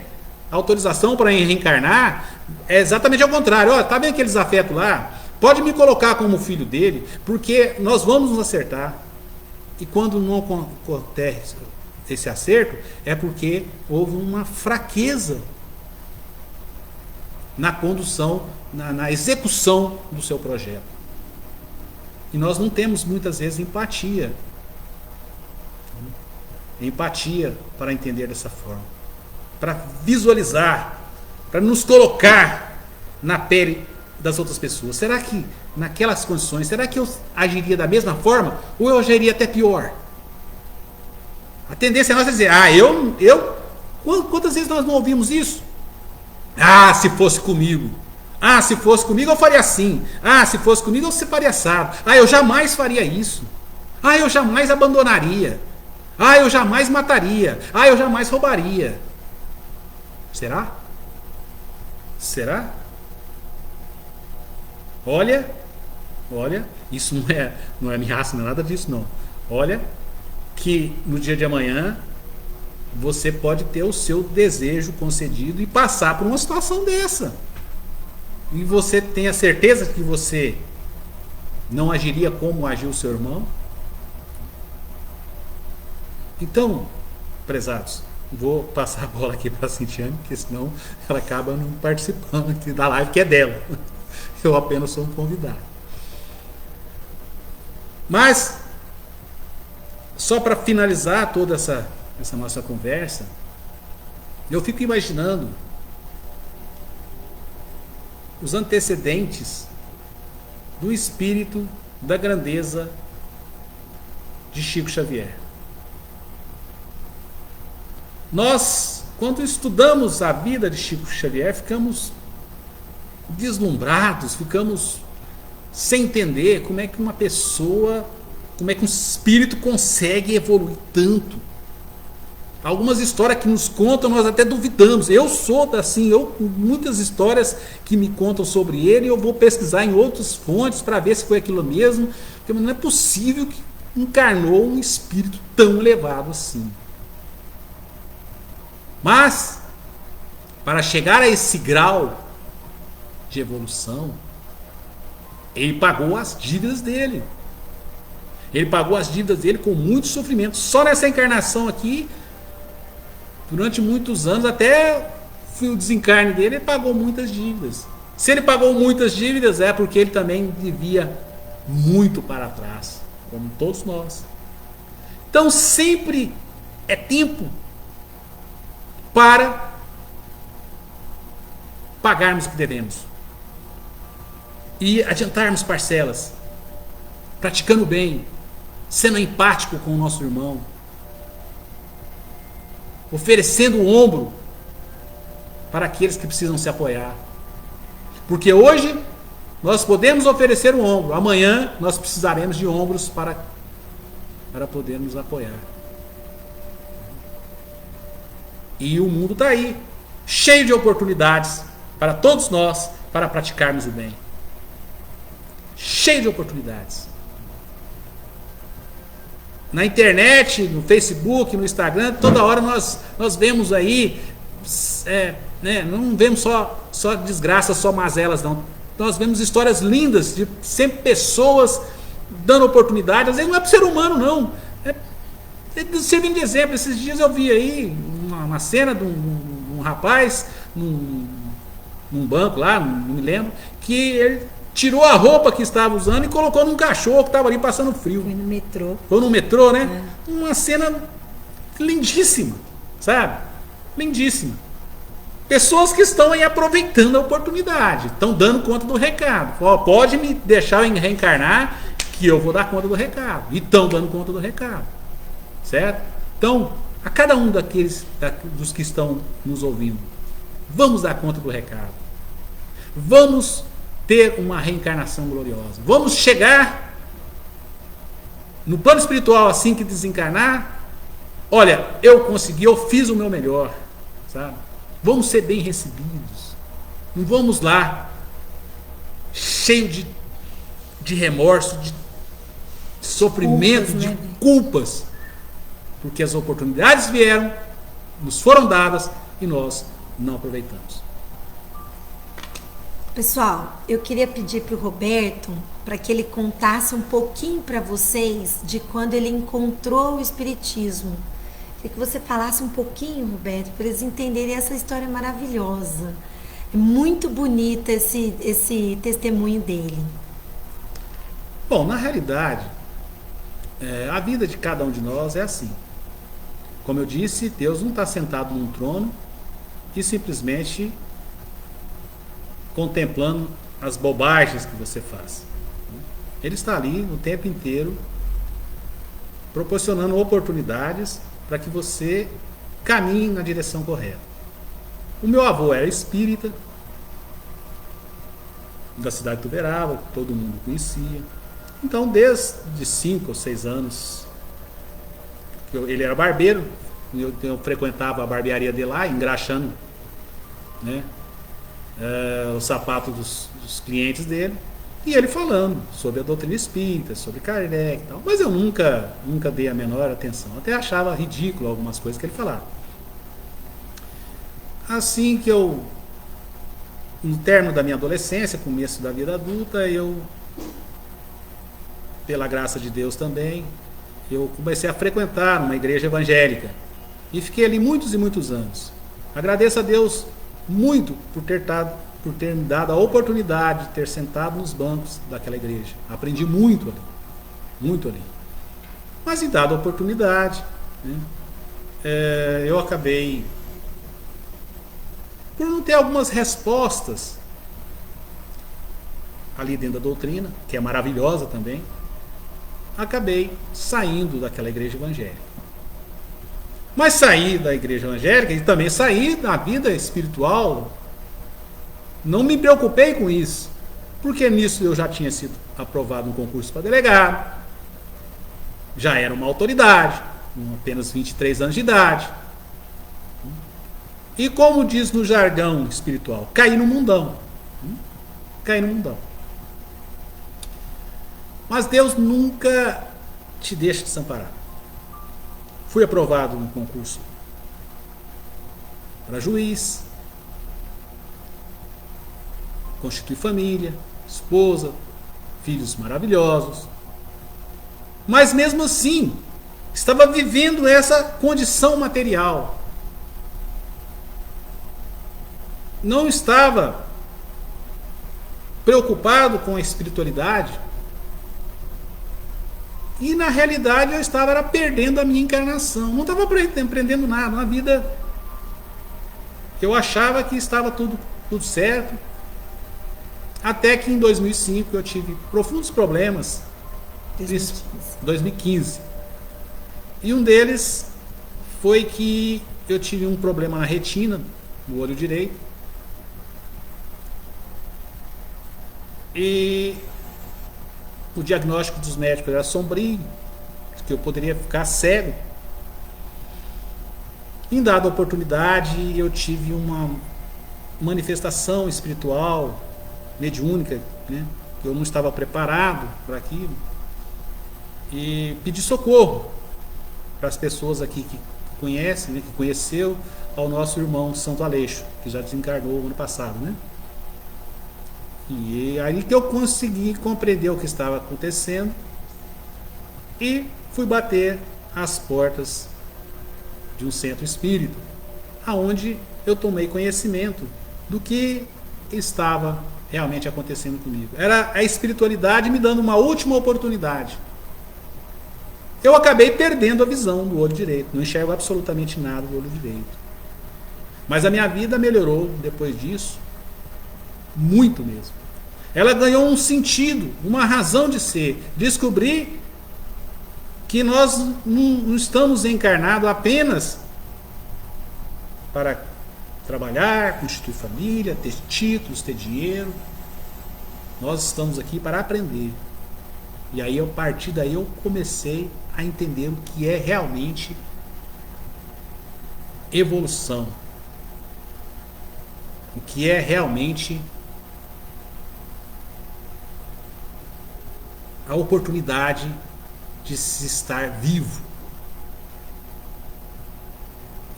autorização para reencarnar, é exatamente ao contrário. Olha, tá vendo aquele desafeto lá? Pode me colocar como filho dele, porque nós vamos nos acertar. E quando não acontece esse acerto, é porque houve uma fraqueza na condução, na execução do seu projeto. E nós não temos muitas vezes empatia para entender dessa forma, para visualizar, para nos colocar na pele das outras pessoas. Será que naquelas condições, será que eu agiria da mesma forma ou eu agiria até pior? A tendência nossa é dizer, quantas vezes nós não ouvimos isso? Se fosse comigo. Se fosse comigo eu faria assim. Se fosse comigo eu faria assado. Eu jamais faria isso. Eu jamais abandonaria. Eu jamais mataria. Eu jamais roubaria. Será? Olha, isso não é ameaça, não é nada disso não. Olha que no dia de amanhã você pode ter o seu desejo concedido e passar por uma situação dessa. E você tem a certeza que você não agiria como agiu o seu irmão? Então, prezados, vou passar a bola aqui para a Cintiane, porque senão ela acaba não participando aqui da live que é dela. Eu apenas sou um convidado. Mas, só para finalizar toda essa nossa conversa, eu fico imaginando os antecedentes do espírito da grandeza de Chico Xavier. Nós, quando estudamos a vida de Chico Xavier, ficamos deslumbrados, ficamos sem entender como é que uma pessoa, como é que um espírito consegue evoluir tanto. Algumas histórias que nos contam, nós até duvidamos. Eu sou assim, muitas histórias que me contam sobre ele, eu vou pesquisar em outras fontes para ver se foi aquilo mesmo, porque não é possível que encarnou um espírito tão elevado assim. Mas, para chegar a esse grau de evolução, ele pagou as dívidas dele. Ele pagou as dívidas dele com muito sofrimento. Só nessa encarnação aqui, durante muitos anos, até o desencarne dele, ele pagou muitas dívidas. Se ele pagou muitas dívidas, é porque ele também devia muito para trás, como todos nós. Então sempre é tempo para pagarmos o que devemos e adiantarmos parcelas, praticando o bem, sendo empático com o nosso irmão, oferecendo o ombro para aqueles que precisam se apoiar. Porque hoje nós podemos oferecer o ombro, amanhã nós precisaremos de ombros para poder nos apoiar. E o mundo está aí, cheio de oportunidades para todos nós, para praticarmos o bem. Cheio de oportunidades. Na internet, no Facebook, no Instagram, toda hora nós vemos aí, não vemos só desgraças, só mazelas, não. Nós vemos histórias lindas de sempre pessoas dando oportunidade. Às vezes não é para o ser humano, não. Servindo de exemplo. Esses dias eu vi aí uma cena de um rapaz num banco lá, não me lembro, que ele tirou a roupa que estava usando e colocou num cachorro que estava ali passando frio. Foi no metrô. Foi no metrô, né? Uma cena lindíssima, sabe? Lindíssima. Pessoas que estão aí aproveitando a oportunidade, estão dando conta do recado. Pode me deixar eu reencarnar que eu vou dar conta do recado. E estão dando conta do recado. Certo? Então, a cada um dos que estão nos ouvindo, vamos dar conta do recado. Vamos ter uma reencarnação gloriosa. Vamos chegar no plano espiritual assim que desencarnar. Olha, eu consegui, eu fiz o meu melhor, sabe? Vamos ser bem recebidos. Não vamos lá cheio de remorso, de sofrimento, de culpas, porque as oportunidades vieram, nos foram dadas e nós não aproveitamos. Pessoal, eu queria pedir para o Roberto para que ele contasse um pouquinho para vocês de quando ele encontrou o Espiritismo. Queria que você falasse um pouquinho, Roberto, para eles entenderem essa história maravilhosa. É muito bonita esse testemunho dele. Bom, na realidade, a vida de cada um de nós é assim. Como eu disse, Deus não está sentado num trono e simplesmente contemplando as bobagens que você faz. Ele está ali o tempo inteiro proporcionando oportunidades para que você caminhe na direção correta. O meu avô era espírita, da cidade de Tuverava, que todo mundo conhecia. Então, desde 5 ou 6 anos, ele era barbeiro, eu frequentava a barbearia dele lá, engraxando, né, o sapato dos clientes dele. E ele falando sobre a doutrina espírita, sobre Kardec e tal. Mas eu nunca dei a menor atenção. Até achava ridículo algumas coisas que ele falava. Assim que eu, no término da minha adolescência, começo da vida adulta, eu, pela graça de Deus também, eu comecei a frequentar uma igreja evangélica. E fiquei ali muitos e muitos anos. Agradeço a Deus muito por ter me dado a oportunidade de ter sentado nos bancos daquela igreja. Aprendi muito ali. Muito ali. Mas em dada a oportunidade, né, eu acabei, por não ter algumas respostas ali dentro da doutrina, que é maravilhosa também, acabei saindo daquela igreja evangélica. Mas saí da igreja evangélica e também saí da vida espiritual. Não me preocupei com isso, porque nisso eu já tinha sido aprovado no concurso para delegado, já era uma autoridade, com apenas 23 anos de idade. E como diz no jargão espiritual, caí no mundão. Caí no mundão. Mas Deus nunca te deixa desamparado. Fui aprovado no concurso para juiz, constitui família, esposa, filhos maravilhosos. Mas mesmo assim, estava vivendo essa condição material. Não estava preocupado com a espiritualidade. E na realidade eu estava perdendo a minha encarnação. Não estava aprendendo nada. Na vida eu achava que estava tudo certo. Até que em 2005 eu tive profundos problemas. 2015. E um deles foi que eu tive um problema na retina, no olho direito. E o diagnóstico dos médicos era sombrio, que eu poderia ficar cego. Em dada oportunidade, eu tive uma manifestação espiritual, mediúnica, né? Eu não estava preparado para aquilo. E pedi socorro para as pessoas aqui que conhecem, né? Que conheceu ao nosso irmão Santo Aleixo, que já desencarnou ano passado, né? E aí que eu consegui compreender o que estava acontecendo e fui bater as portas de um centro espírita, aonde eu tomei conhecimento do que estava realmente acontecendo comigo. Era a espiritualidade me dando uma última oportunidade. Eu acabei perdendo a visão do olho direito, não enxergo absolutamente nada do olho direito. Mas a minha vida melhorou depois disso, muito mesmo. Ela ganhou um sentido, uma razão de ser. Descobri que nós não estamos encarnados apenas para trabalhar, constituir família, ter títulos, ter dinheiro. Nós estamos aqui para aprender. E aí, a partir daí, eu comecei a entender o que é realmente evolução. O que é realmente a oportunidade de se estar vivo.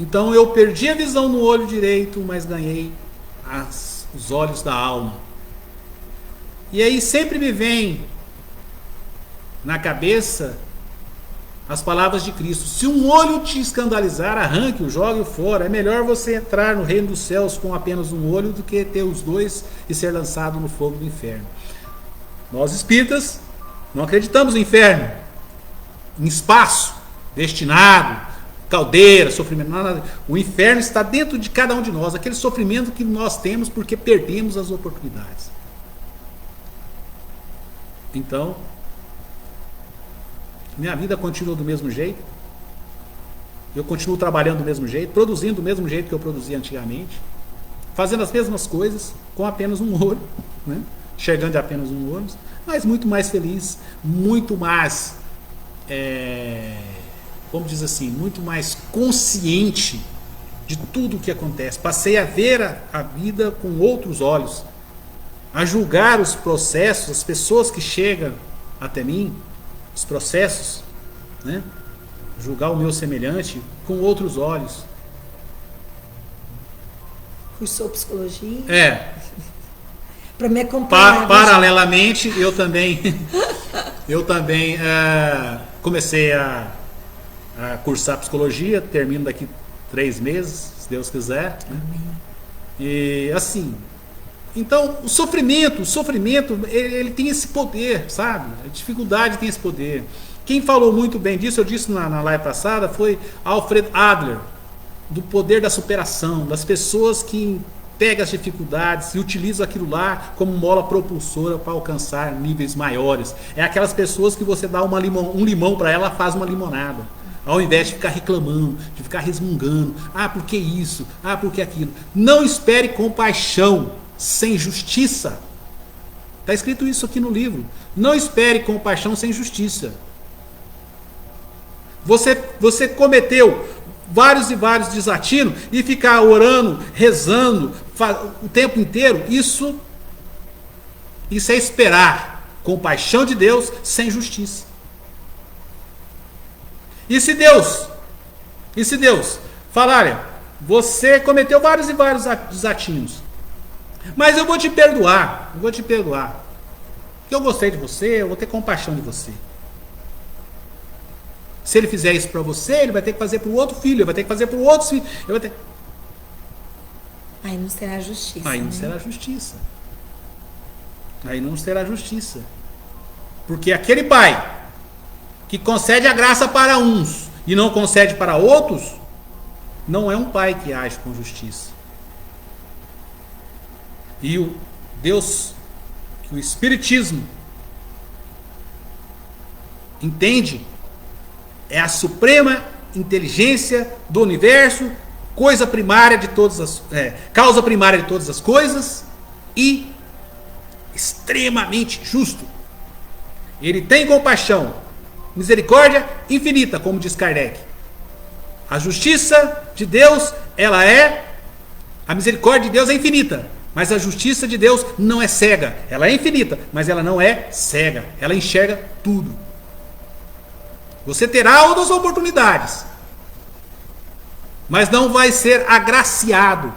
Então eu perdi a visão no olho direito, mas ganhei os olhos da alma. E aí sempre me vem na cabeça as palavras de Cristo: se um olho te escandalizar, arranque-o, jogue-o fora. É melhor você entrar no reino dos céus com apenas um olho do que ter os dois e ser lançado no fogo do inferno. Nós espíritas não acreditamos no inferno, em espaço destinado, caldeira, sofrimento. Nada. O inferno está dentro de cada um de nós, aquele sofrimento que nós temos porque perdemos as oportunidades. Então, minha vida continua do mesmo jeito, eu continuo trabalhando do mesmo jeito, produzindo do mesmo jeito que eu produzia antigamente, fazendo as mesmas coisas com apenas um olho, né? Enxergando de apenas um olho, mas muito mais feliz, muito mais, como diz assim, muito mais consciente de tudo o que acontece. Passei a ver a vida com outros olhos. a julgar os processos, as pessoas que chegam até mim, os processos, né? Julgar o meu semelhante com outros olhos. Cursou psicologia? Para me acompanhar. Paralelamente, eu também comecei a cursar psicologia, termino daqui 3 meses, se Deus quiser. Né? E assim, então o sofrimento, ele tem esse poder, sabe? A dificuldade tem esse poder. Quem falou muito bem disso, eu disse na live passada, foi Alfred Adler, do poder da superação, das pessoas que pegam as dificuldades e utilizam aquilo lá como mola propulsora para alcançar níveis maiores. É aquelas pessoas que você dá um limão para ela faz uma limonada. Ao invés de ficar reclamando, de ficar resmungando. Ah, por que isso? Ah, por que aquilo? Não espere compaixão sem justiça. Está escrito isso aqui no livro. Não espere compaixão sem justiça. Você cometeu vários e vários desatinos e ficar orando, rezando o tempo inteiro, isso é esperar compaixão de Deus sem justiça. E se Deus falar, olha, você cometeu vários e vários desatinos, mas eu vou te perdoar, porque eu gostei de você, eu vou ter compaixão de você. Se ele fizer isso para você, ele vai ter que fazer para o outro filho, ele vai ter que fazer para o outro filho. Aí não será justiça. Aí não será justiça. Aí não será justiça. Porque aquele pai que concede a graça para uns e não concede para outros, não é um pai que age com justiça. E o Deus, que o Espiritismo entende, é a suprema inteligência do universo, causa primária de todas as coisas e extremamente justo. Ele tem compaixão, misericórdia infinita, como diz Kardec. A justiça de Deus, a misericórdia de Deus é infinita, mas a justiça de Deus não é cega. Ela é infinita, mas ela não é cega. Ela enxerga tudo. Você terá outras oportunidades, mas não vai ser agraciado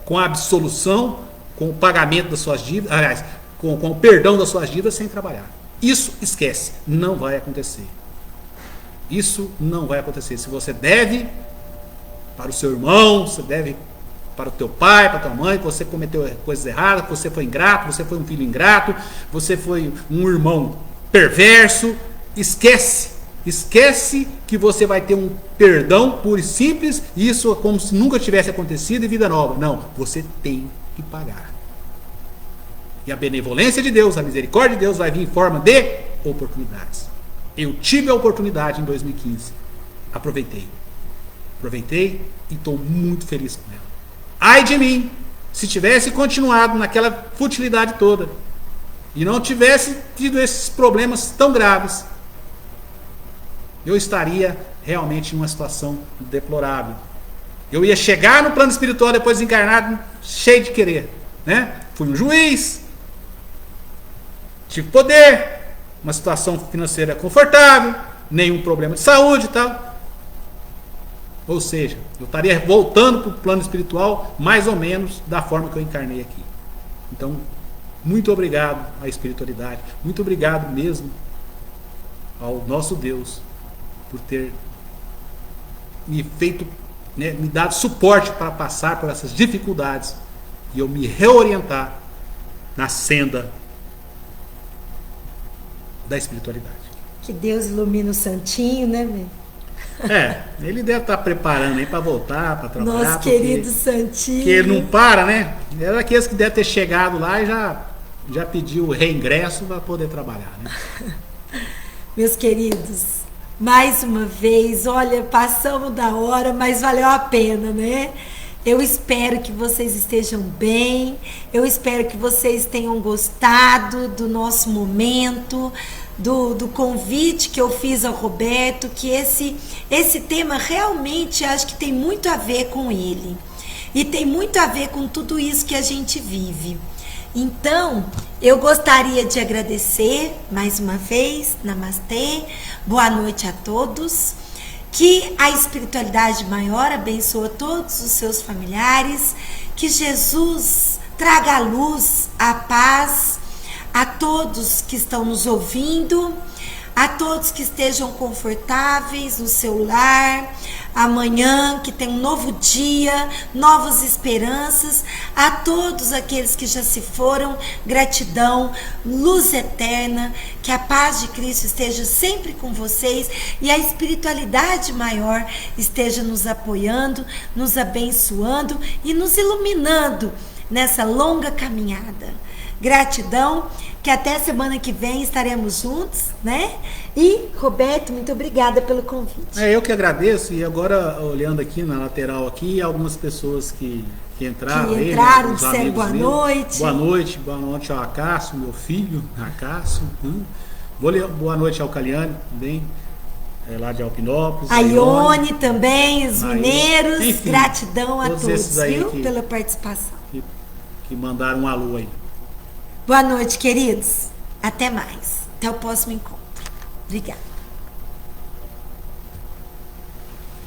com a absolução, com o pagamento das suas dívidas, aliás, com o perdão das suas dívidas sem trabalhar. Isso esquece, não vai acontecer. Isso não vai acontecer. Se você deve para o seu irmão, você deve para o teu pai, para a tua mãe, que você cometeu coisas erradas, que você foi ingrato, você foi um filho ingrato, você foi um irmão perverso, esquece que você vai ter um perdão puro e simples, e isso é como se nunca tivesse acontecido e vida nova. Não, você tem que pagar. E a benevolência de Deus, a misericórdia de Deus vai vir em forma de oportunidades. Eu tive a oportunidade em 2015, aproveitei e estou muito feliz com ela. Ai de mim, se tivesse continuado naquela futilidade toda e não tivesse tido esses problemas tão graves, eu estaria realmente em uma situação deplorável. Eu ia chegar no plano espiritual depois desencarnado cheio de querer, né? Fui um juiz, tive poder, uma situação financeira confortável, nenhum problema de saúde e tal. Ou seja, eu estaria voltando para o plano espiritual mais ou menos da forma que eu encarnei aqui. Então, muito obrigado à espiritualidade, muito obrigado mesmo ao nosso Deus por ter me feito, né, me dado suporte para passar por essas dificuldades e eu me reorientar na senda da espiritualidade. Que Deus ilumine o santinho, né, meu? Ele deve estar preparando aí para voltar, para trabalhar. Nosso querido santinho. Que ele não para, né? É daqueles que deve ter chegado lá e já pediu o reingresso para poder trabalhar, né? Meus queridos, mais uma vez, olha, passamos da hora, mas valeu a pena, né? Eu espero que vocês estejam bem, eu espero que vocês tenham gostado do nosso momento, do convite que eu fiz ao Roberto, que esse tema realmente acho que tem muito a ver com ele. E tem muito a ver com tudo isso que a gente vive. Então, eu gostaria de agradecer mais uma vez, namastê, boa noite a todos, que a espiritualidade maior abençoe todos os seus familiares, que Jesus traga a luz, a paz a todos que estão nos ouvindo, a todos que estejam confortáveis no seu lar, amanhã que tem um novo dia, novas esperanças, a todos aqueles que já se foram, gratidão, luz eterna, que a paz de Cristo esteja sempre com vocês e a espiritualidade maior esteja nos apoiando, nos abençoando e nos iluminando nessa longa caminhada. Gratidão, que até semana que vem estaremos juntos, né? E, Roberto, muito obrigada pelo convite. Eu que agradeço, e agora, olhando aqui na lateral aqui, algumas pessoas que entraram. Que entraram, aí, disseram boa noite. Boa noite ao Acácio, meu filho, Acácio. Boa noite ao Caliane, também, lá de Alpinópolis. A Ione também, os mineiros. Enfim, gratidão a todos, viu, que, pela participação. Que mandaram um alô aí. Boa noite, queridos. Até mais. Até o próximo encontro. Obrigada.